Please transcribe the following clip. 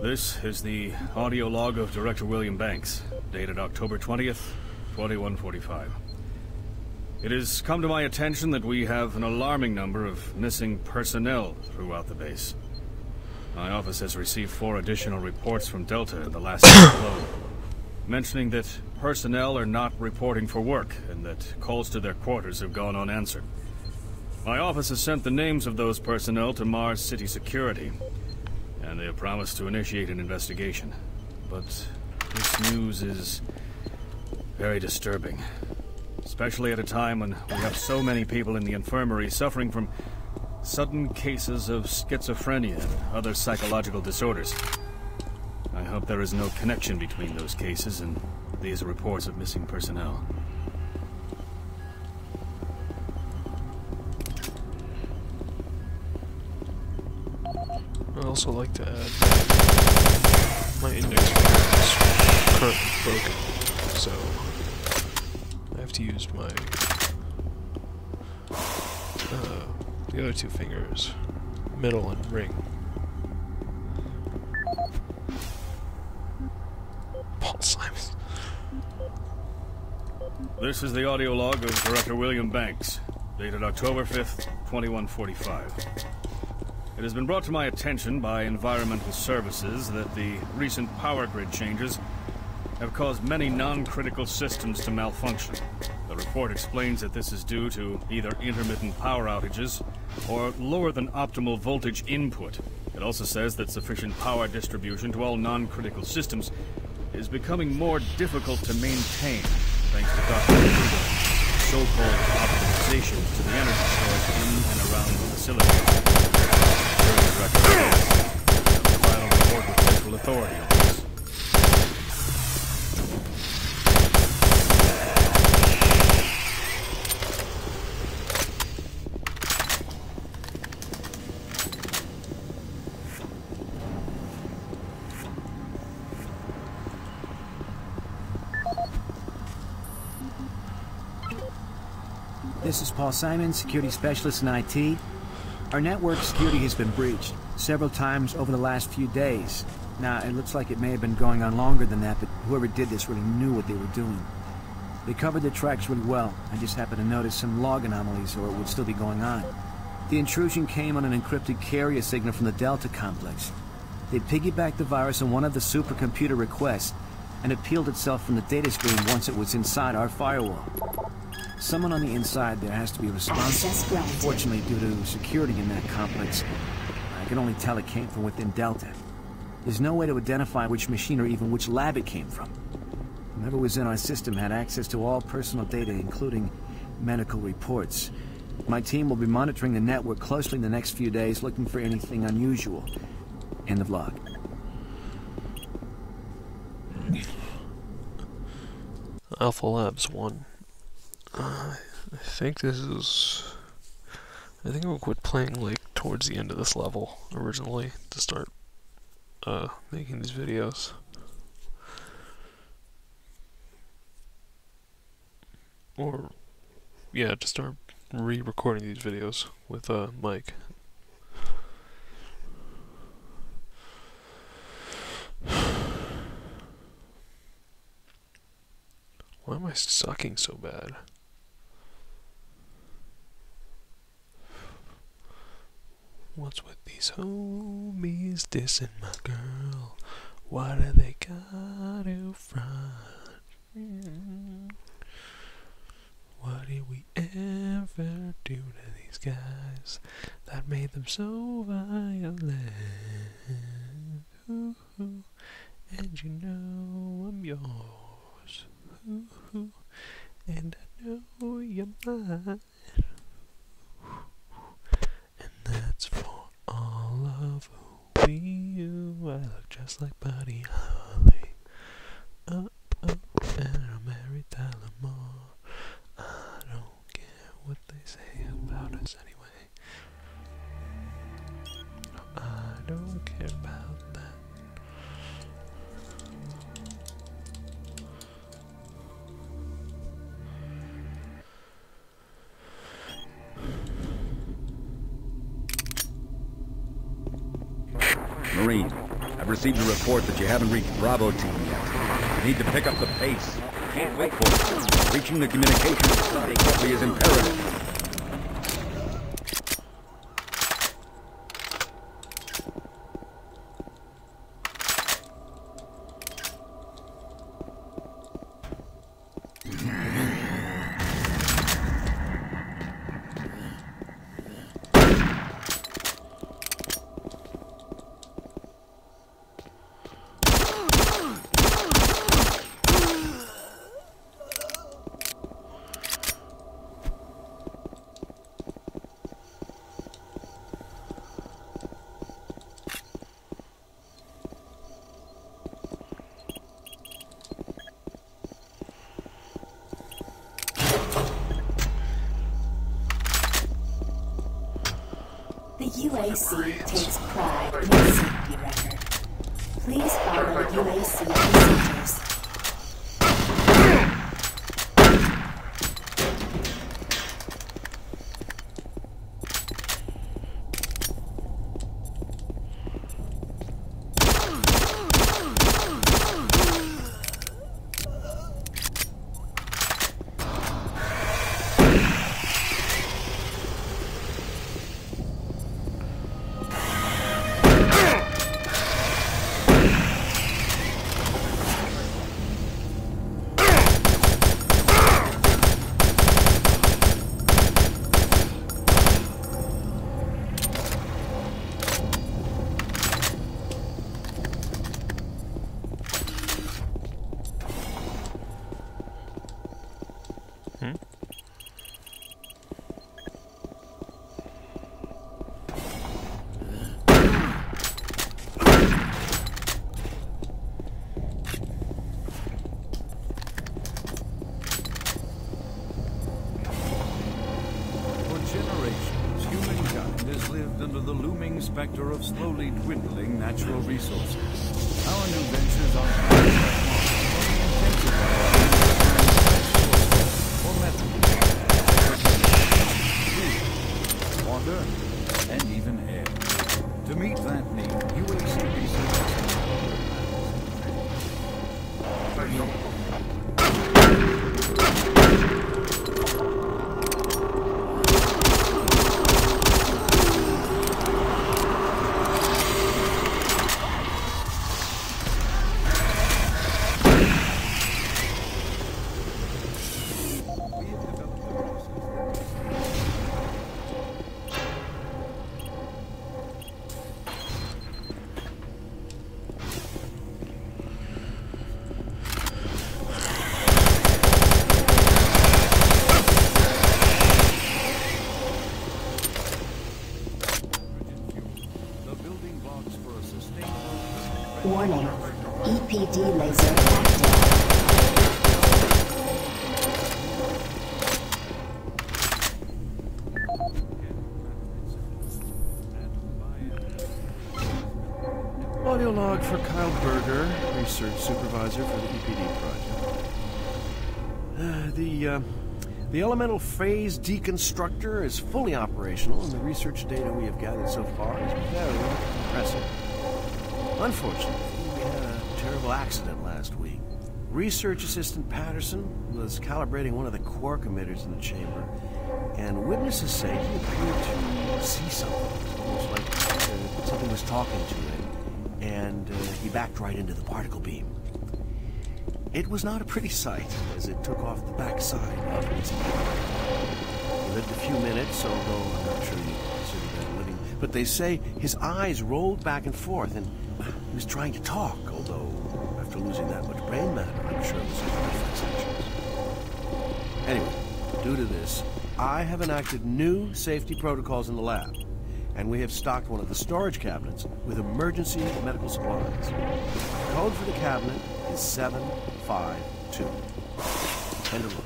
This is the audio log of Director William Banks, dated October 20th, 2145. It has come to my attention that we have an alarming number of missing personnel throughout the base. My office has received 4 additional reports from Delta in the last week alone, mentioning that personnel are not reporting for work and that calls to their quarters have gone unanswered. My office has sent the names of those personnel to Mars City Security, and they have promised to initiate an investigation. But this news is very disturbing, especially at a time when we have so many people in the infirmary suffering from sudden cases of schizophrenia and other psychological disorders. I hope there is no connection between those cases and these reports of missing personnel. I'd also like to add that my index finger is currently broken, so I have to use my the other 2 fingers, middle and ring. Paul Simons. This is the audio log of Director William Banks, dated October 5th, 2145. It has been brought to my attention by Environmental Services that the recent power grid changes have caused many non-critical systems to malfunction. The report explains that this is due to either intermittent power outages or lower than optimal voltage input. It also says that sufficient power distribution to all non-critical systems is becoming more difficult to maintain, thanks to Dr. Trudeau's so-called optimization to the energy storage in and around the facility. The final report with central authority on this. This is Paul Simons, security specialist in IT. Our network security has been breached several times over the last few days. Now, it looks like it may have been going on longer than that, but whoever did this really knew what they were doing. They covered their tracks really well. I just happened to notice some log anomalies, or it would still be going on. The intrusion came on an encrypted carrier signal from the Delta complex. They piggybacked the virus on one of the supercomputer requests, and it peeled itself from the data stream once it was inside our firewall. Someone on the inside there has to be responsible. Fortunately, due to security in that complex, I can only tell it came from within Delta. There's no way to identify which machine or even which lab it came from. Whoever was in our system had access to all personal data, including medical reports. My team will be monitoring the network closely in the next few days, looking for anything unusual. End of log. Alpha Labs 1. I think this is... I think I'll quit playing, like, towards the end of this level, originally, to start, making these videos. Or, yeah, to start re-recording these videos with, Mike. Why am I sucking so bad? What's with these homies dissing my girl? What do they got to front? What did we ever do to these guys that made them so violent? Ooh, and you know I'm yours. Ooh, and I know you're mine. And that's for all of who we are. I look just like Buddy Holly. Oh, and I'm married Tyler Moore. I don't care what they say about us anyway. No, I don't care about that. Marine. I've received a report that you haven't reached Bravo Team yet. You need to pick up the pace. Can't wait for it. Reaching the communications facility quickly is imperative. The U.A.C. takes pride in its safety record. Please follow U.A.C. procedures. Under the looming specter of slowly dwindling natural resources. Our new ventures are food, water, and even air. To meet that need, U.A.C. research. Warning, EPD laser active. Audio log for Kyle Berger, research supervisor for the EPD project. The elemental phase deconstructor is fully operational, and the research data we have gathered so far is very impressive. Unfortunately, we had a terrible accident last week. Research assistant Patterson was calibrating one of the quark emitters in the chamber, and witnesses say he appeared to see something. Almost like something was talking to him, and he backed right into the particle beam. It was not a pretty sight, as it took off the backside of his head. He lived a few minutes, although I'm not sure you consider that living. But they say his eyes rolled back and forth, and he was trying to talk, although after losing that much brain matter, I'm sure it was his reflex actions. Anyway, due to this, I have enacted new safety protocols in the lab, and we have stocked one of the storage cabinets with emergency medical supplies. The code for the cabinet is 752. End of